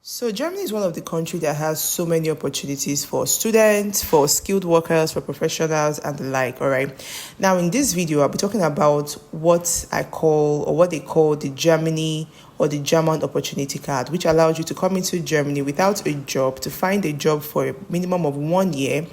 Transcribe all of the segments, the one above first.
So Germany is one of the countries that has so many opportunities for students, for skilled workers, for professionals, and the like. All right. Now, in this video, I'll be talking about what I call, or what they call, the Germany or the German opportunity card, which allows you to come into Germany without a job, to find a job for a minimum of 1 year,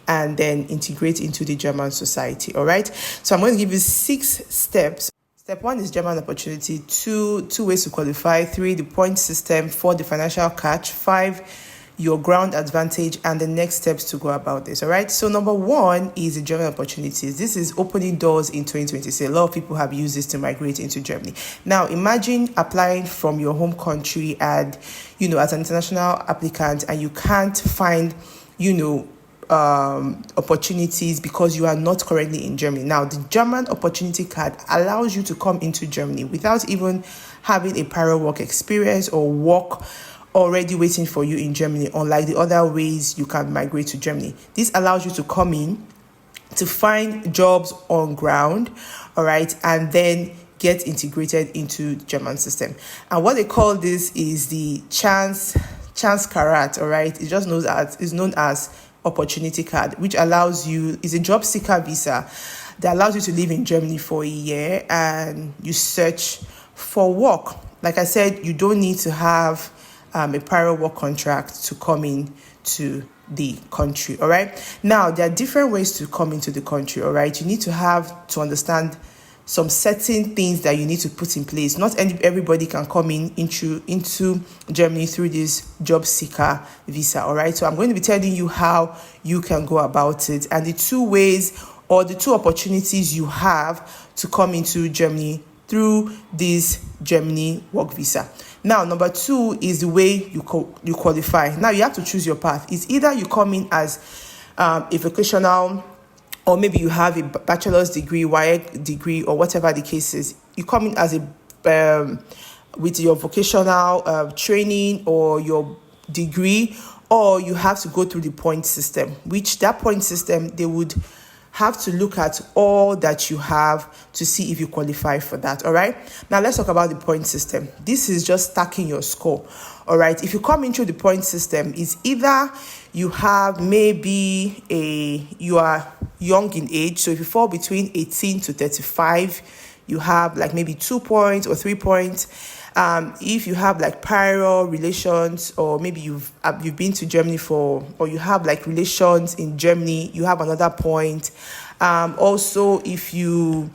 and then integrate into the German society. All right. So I'm going to give you 6 steps. Step 1 is German opportunity. 2 ways to qualify. 3, the point system. 4, the financial catch. 5, your ground advantage, and the next steps to go about this. All right. So number 1 is the German opportunities. This is opening doors in 2026. A lot of people have used this to migrate into Germany. Now, imagine applying from your home country and, as an international applicant, and you can't find, opportunities because you are not currently in Germany. Now, the German opportunity card allows you to come into Germany without even having a prior work experience or work already waiting for you in Germany, unlike the other ways you can migrate to Germany. This allows you to come in to find jobs on ground, all right, and then get integrated into the German system. And what they call this is the Chancenkarte, all right. It's known as opportunity card, which allows you, is a job seeker visa that allows you to live in Germany for a year and you search for work. Like I said, you don't need to have a prior work contract to come in to the country. All right. Now, there are different ways to come into the country. All right. You need to understand some certain things that you need to put in place. Not everybody can come into Germany through this job seeker visa. All right. So I'm going to be telling you how you can go about it and the 2 ways or the 2 opportunities you have to come into Germany through this Germany work visa. Now, number 2 is the way you qualify. Now, you have to choose your path. It's either you come in as a vocational, or maybe you have a bachelor's degree, YA degree, or whatever the case is. You come in as with your vocational training or your degree, or you have to go through the point system, which that point system, they would have to look at all that you have to see if you qualify for that. All right. Now let's talk about the point system. This is just stacking your score. All right. If you come into the point system, it's either you have you are young in age. So if you fall between 18 to 35, you have like maybe 2 points or 3 points. If you have like prior relations, or maybe you've been to Germany or you have like relations in Germany, you have another point. Also, if you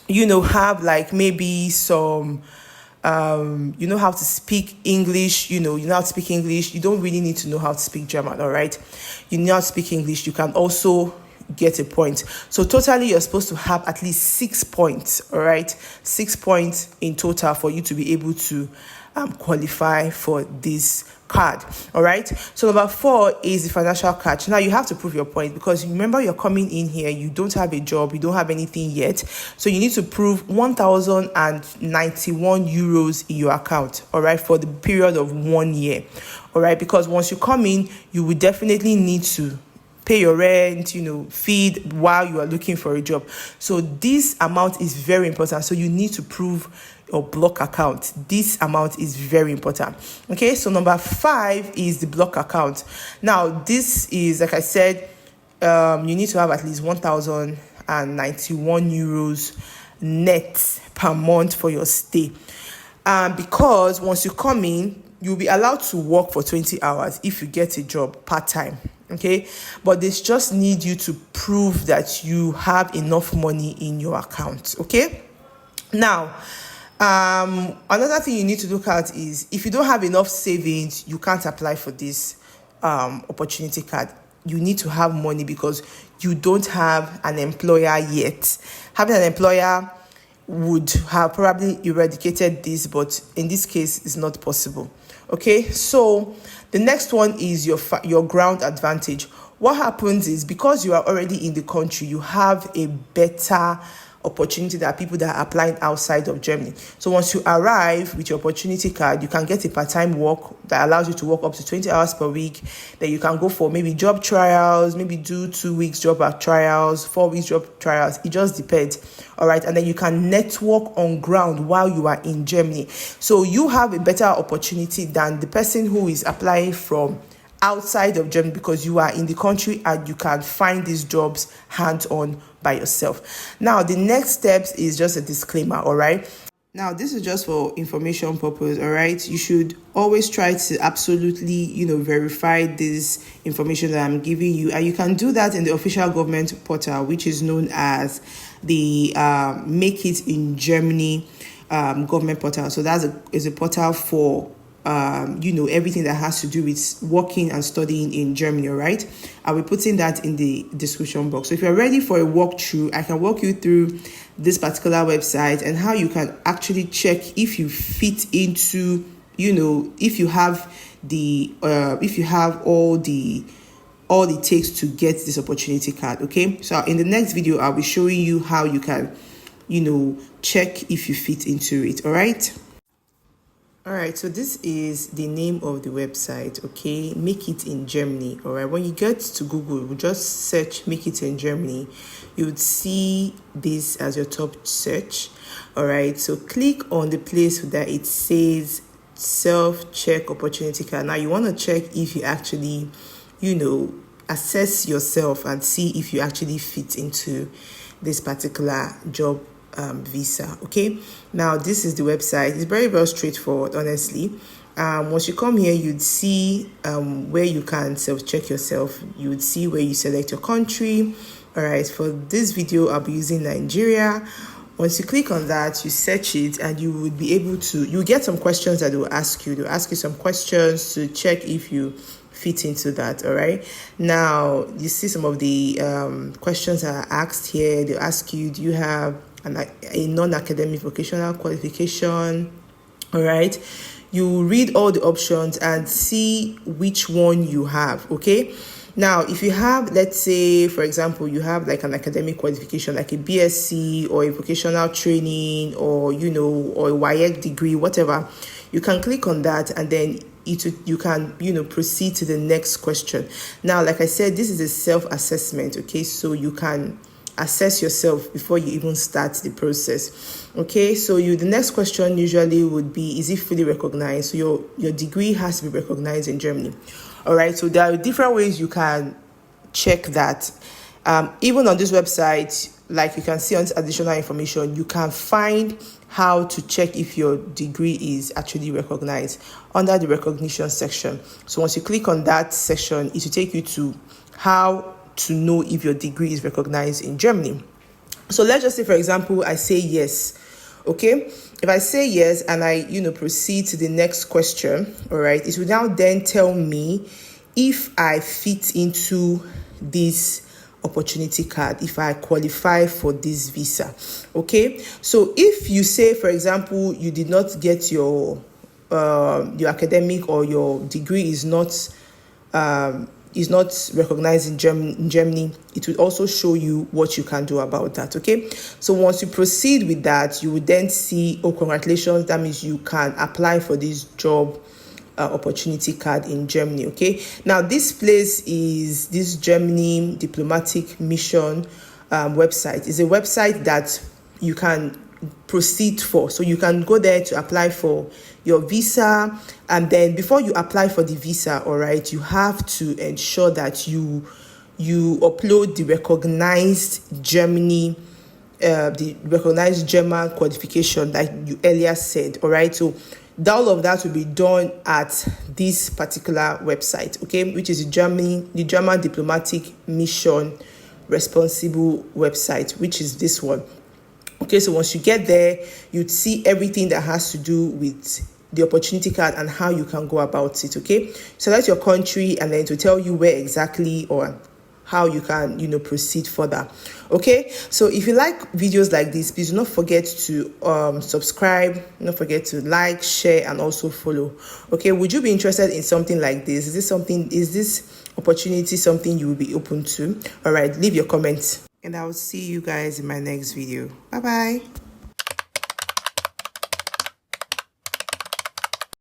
have like maybe some you know how to speak English, you know how to speak English, you don't really need to know how to speak German. All right, you know how to speak English, you can also get a point. So totally you're supposed to have at least 6 points. All right, 6 points in total for you to be able to qualify for this card. All right, so number 4 is the financial catch. Now you have to prove your point, because remember, you're coming in here, you don't have a job, you don't have anything yet, so you need to prove 1,091 euros in your account, all right, for the period of 1 year. All right, because once you come in, you will definitely need to pay your rent, feed while you are looking for a job. So this amount is very important. So you need to prove your block account. This amount is very important. Okay, so number 5 is the block account. Now, this is, like I said, you need to have at least 1,091 euros net per month for your stay. Because once you come in, you'll be allowed to work for 20 hours if you get a job part-time. Okay, but this just need you to prove that you have enough money in your account. Okay, now another thing you need to look at is, if you don't have enough savings, you can't apply for this opportunity card. You need to have money because you don't have an employer yet. Having an employer would have probably eradicated this, but in this case, it's not possible. Okay, so the next one is your ground advantage. What happens is, because you are already in the country, you have a better opportunity that people that are applying outside of Germany. So once you arrive with your opportunity card, you can get a part-time work that allows you to work up to 20 hours per week. Then you can go for maybe job trials, maybe do 2 weeks job trials, 4 weeks job trials. It just depends. All right. And then you can network on ground while you are in Germany. So you have a better opportunity than the person who is applying from outside of Germany, because you are in the country and you can find these jobs hands-on by yourself. Now, the next steps is just a disclaimer, all right? Now, this is just for information purpose, all right? You should always try to absolutely, verify this information that I'm giving you. And you can do that in the official government portal, which is known as the Make It in Germany government portal. So that is a portal for everything that has to do with working and studying in Germany, all right? I'll be putting that in the description box. So if you're ready for a walkthrough, I can walk you through this particular website and how you can actually check if you fit into, if you have all it takes to get this opportunity card, okay? So in the next video, I'll be showing you how you can, check if you fit into it, all right? All right, so this is the name of the website, okay? Make It in Germany, all right? When you get to Google, just search Make It in Germany. You would see this as your top search, all right? So click on the place that it says self-check opportunity card. Now, you want to check if you actually, assess yourself and see if you actually fit into this particular job visa, okay? Now, this is the website. It's very, very straightforward, honestly. Once you come here, you'd see where you can self-check yourself. You would see where you select your country. All right, for this video, I'll be using Nigeria. Once you click on that, you search it, and you would be able to, you get some questions that they'll ask you. They'll ask you some questions to check if you fit into that, all right? Now, you see some of the questions that are asked here. They'll ask you, do you have a non-academic vocational qualification? All right, you read all the options and see which one you have, okay? Now, if you have, let's say, for example, you have like an academic qualification, like a BSc or a vocational training, or, or a WIEC degree, whatever, you can click on that, and then you can, proceed to the next question. Now, like I said, this is a self-assessment, okay? So you can assess yourself before you even start the process, okay? So the next question usually would be, is it fully recognized? So your degree has to be recognized in Germany, all right? So there are different ways you can check that. Even on this website, like you can see on this additional information, you can find how to check if your degree is actually recognized under the recognition section. So once you click on that section, it will take you to how to know if your degree is recognized in Germany. So let's just say, for example, I say yes, okay? If I say yes and I, proceed to the next question, all right, it will now then tell me if I fit into this opportunity card, if I qualify for this visa, okay? So if you say, for example, you did not get your academic, or your degree is not recognized in Germany, it will also show you what you can do about that, okay? So once you proceed with that, you will then see, oh, congratulations, that means you can apply for this job opportunity card in Germany, okay? Now, this place is this Germany Diplomatic Mission website. It's a website that you can proceed for. So you can go there to apply for your visa, and then before you apply for the visa, all right, you have to ensure that you upload the recognized German qualification like you earlier said, all right? So all of that will be done at this particular website, okay, which is the German Diplomatic Mission Responsible website, which is this one. Okay, so once you get there, you'd see everything that has to do with the opportunity card and how you can go about it, okay? Select your country, and then to tell you where exactly or how you can, proceed further, okay? So if you like videos like this, please do not forget to subscribe, don't forget to like, share, and also follow, okay? Would you be interested in something like this? Is this opportunity something you will be open to? All right, leave your comments. and I'll see you guys in my next video. Bye bye.